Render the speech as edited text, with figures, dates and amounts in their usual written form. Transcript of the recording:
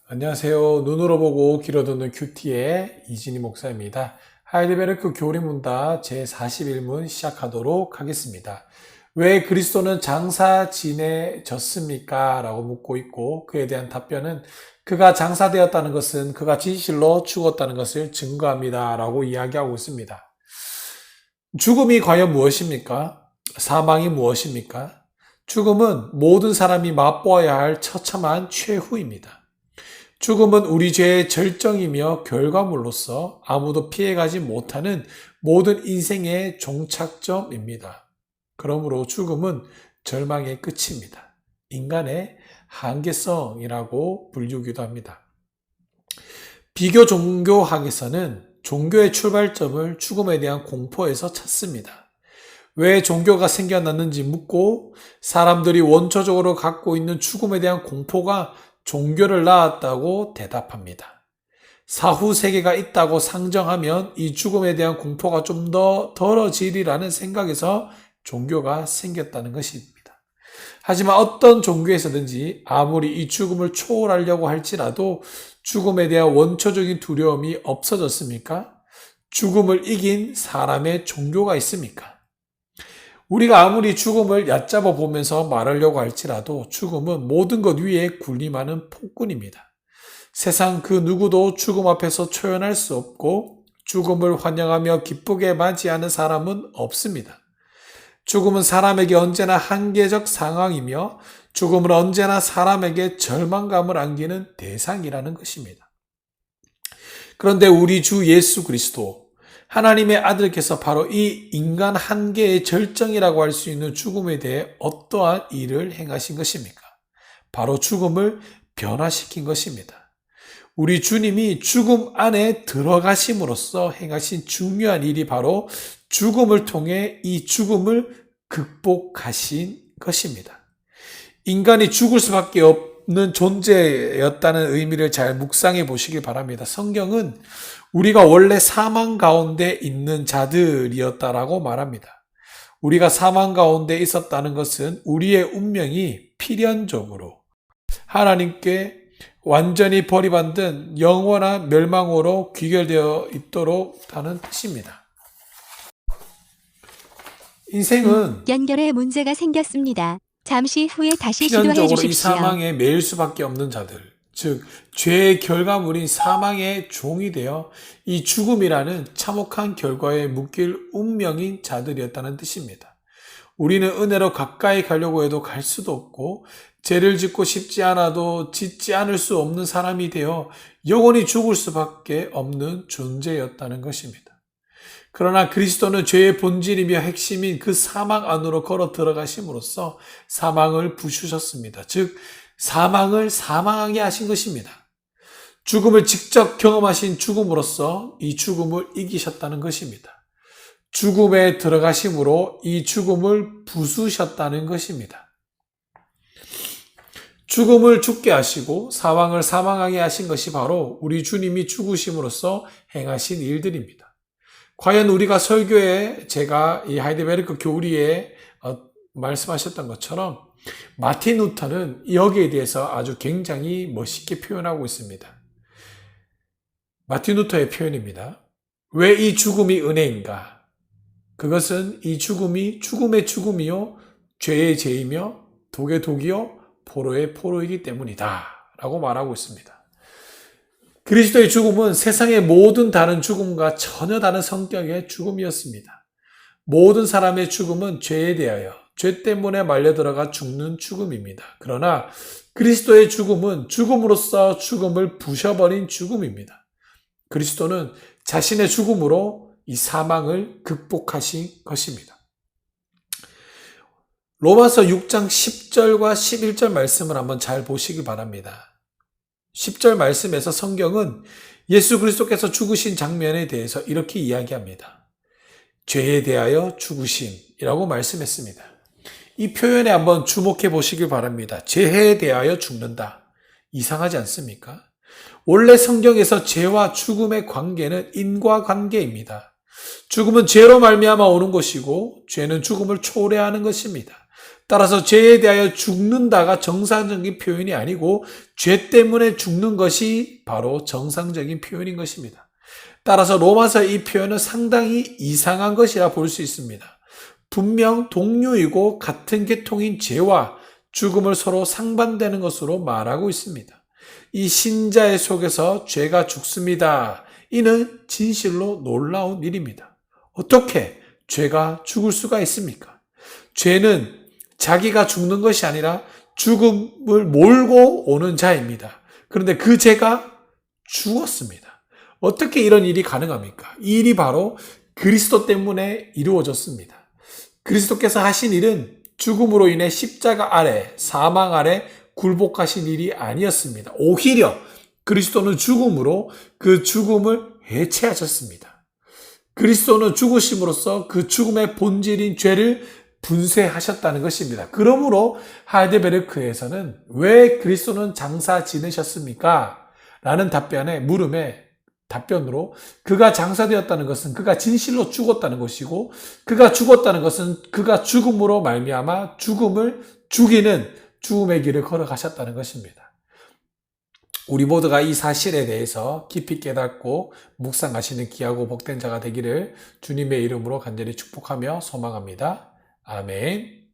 안녕하세요. 눈으로 보고 귀로 듣는 큐티의 이진희 목사입니다. 하이델베르크 교리문답 제41문 시작하도록 하겠습니다. 왜 그리스도는 장사 지내졌습니까? 라고 묻고 있고, 그에 대한 답변은 그가 장사되었다는 것은 그가 진실로 죽었다는 것을 증거합니다. 라고 이야기하고 있습니다. 죽음이 과연 무엇입니까? 사망이 무엇입니까? 죽음은 모든 사람이 맛보아야 할 처참한 최후입니다. 죽음은 우리 죄의 절정이며 결과물로서 아무도 피해가지 못하는 모든 인생의 종착점입니다. 그러므로 죽음은 절망의 끝입니다. 인간의 한계성이라고 불리우기도 합니다. 비교 종교학에서는 종교의 출발점을 죽음에 대한 공포에서 찾습니다. 왜 종교가 생겨났는지 묻고 사람들이 원초적으로 갖고 있는 죽음에 대한 공포가 종교를 낳았다고 대답합니다. 사후 세계가 있다고 상정하면 이 죽음에 대한 공포가 좀 더 덜어지리라는 생각에서 종교가 생겼다는 것입니다. 하지만 어떤 종교에서든지 아무리 이 죽음을 초월하려고 할지라도 죽음에 대한 원초적인 두려움이 없어졌습니까? 죽음을 이긴 사람의 종교가 있습니까? 우리가 아무리 죽음을 얕잡아 보면서 말하려고 할지라도 죽음은 모든 것 위에 군림하는 폭군입니다. 세상 그 누구도 죽음 앞에서 초연할 수 없고 죽음을 환영하며 기쁘게 맞이하는 사람은 없습니다. 죽음은 사람에게 언제나 한계적 상황이며 죽음은 언제나 사람에게 절망감을 안기는 대상이라는 것입니다. 그런데 우리 주 예수 그리스도 하나님의 아들께서 바로 이 인간 한계의 절정이라고 할 수 있는 죽음에 대해 어떠한 일을 행하신 것입니까? 바로 죽음을 변화시킨 것입니다. 우리 주님이 죽음 안에 들어가심으로써 행하신 중요한 일이 바로 죽음을 통해 이 죽음을 극복하신 것입니다. 인간이 죽을 수밖에 없는 존재였다는 의미를 잘 묵상해 보시기 바랍니다. 성경은 우리가 원래 사망 가운데 있는 자들이었다라고 말합니다. 우리가 사망 가운데 있었다는 것은 우리의 운명이 필연적으로 하나님께 완전히 버림받은 영원한 멸망으로 귀결되어 있도록 하는 뜻입니다. 인생은 연결에 문제가 생겼습니다. 잠시 후에 다시 시도해 필연적으로 이 주십시오. 사망에 매일 수밖에 없는 자들, 즉 죄의 결과물인 사망의 종이 되어 이 죽음이라는 참혹한 결과에 묶일 운명인 자들이었다는 뜻입니다. 우리는 은혜로 가까이 가려고 해도 갈 수도 없고 죄를 짓고 싶지 않아도 짓지 않을 수 없는 사람이 되어 영원히 죽을 수밖에 없는 존재였다는 것입니다. 그러나 그리스도는 죄의 본질이며 핵심인 그 사망 안으로 걸어 들어가심으로써 사망을 부수셨습니다. 즉 사망을 사망하게 하신 것입니다. 죽음을 직접 경험하신 죽음으로써 이 죽음을 이기셨다는 것입니다. 죽음에 들어가심으로 이 죽음을 부수셨다는 것입니다. 죽음을 죽게 하시고 사망을 사망하게 하신 것이 바로 우리 주님이 죽으심으로써 행하신 일들입니다. 과연 우리가 설교에 제가 이 하이델베르크 교리에 말씀하셨던 것처럼 마틴 루터는 여기에 대해서 아주 굉장히 멋있게 표현하고 있습니다. 마틴 루터의 표현입니다. 왜 이 죽음이 은혜인가? 그것은 이 죽음이 죽음의 죽음이요 죄의 죄이며 독의 독이요 포로의 포로이기 때문이다 라고 말하고 있습니다. 그리스도의 죽음은 세상의 모든 다른 죽음과 전혀 다른 성격의 죽음이었습니다. 모든 사람의 죽음은 죄에 대하여 죄 때문에 말려들어가 죽는 죽음입니다. 그러나 그리스도의 죽음은 죽음으로써 죽음을 부셔버린 죽음입니다. 그리스도는 자신의 죽음으로 이 사망을 극복하신 것입니다. 로마서 6장 10절과 11절 말씀을 한번 잘 보시기 바랍니다. 10절 말씀에서 성경은 예수 그리스도께서 죽으신 장면에 대해서 이렇게 이야기합니다. 죄에 대하여 죽으심이라고 말씀했습니다. 이 표현에 한번 주목해 보시길 바랍니다. 죄에 대하여 죽는다. 이상하지 않습니까? 원래 성경에서 죄와 죽음의 관계는 인과관계입니다. 죽음은 죄로 말미암아 오는 것이고 죄는 죽음을 초래하는 것입니다. 따라서 죄에 대하여 죽는다가 정상적인 표현이 아니고 죄 때문에 죽는 것이 바로 정상적인 표현인 것입니다. 따라서 로마서 이 표현은 상당히 이상한 것이라 볼 수 있습니다. 분명 동료이고 같은 계통인 죄와 죽음을 서로 상반되는 것으로 말하고 있습니다. 이 신자의 속에서 죄가 죽습니다. 이는 진실로 놀라운 일입니다. 어떻게 죄가 죽을 수가 있습니까? 죄는 자기가 죽는 것이 아니라 죽음을 몰고 오는 자입니다. 그런데 그 죄가 죽었습니다. 어떻게 이런 일이 가능합니까? 이 일이 바로 그리스도 때문에 이루어졌습니다. 그리스도께서 하신 일은 죽음으로 인해 십자가 아래, 사망 아래 굴복하신 일이 아니었습니다. 오히려 그리스도는 죽음으로 그 죽음을 해체하셨습니다. 그리스도는 죽으심으로써 그 죽음의 본질인 죄를 분쇄하셨다는 것입니다. 그러므로 하이델베르크에서는 왜 그리스도는 장사 지내셨습니까? 라는 답변으로 그가 장사되었다는 것은 그가 진실로 죽었다는 것이고 그가 죽었다는 것은 그가 죽음으로 말미암아 죽음을 죽이는 죽음의 길을 걸어가셨다는 것입니다. 우리 모두가 이 사실에 대해서 깊이 깨닫고 묵상하시는 귀하고 복된 자가 되기를 주님의 이름으로 간절히 축복하며 소망합니다. 아멘.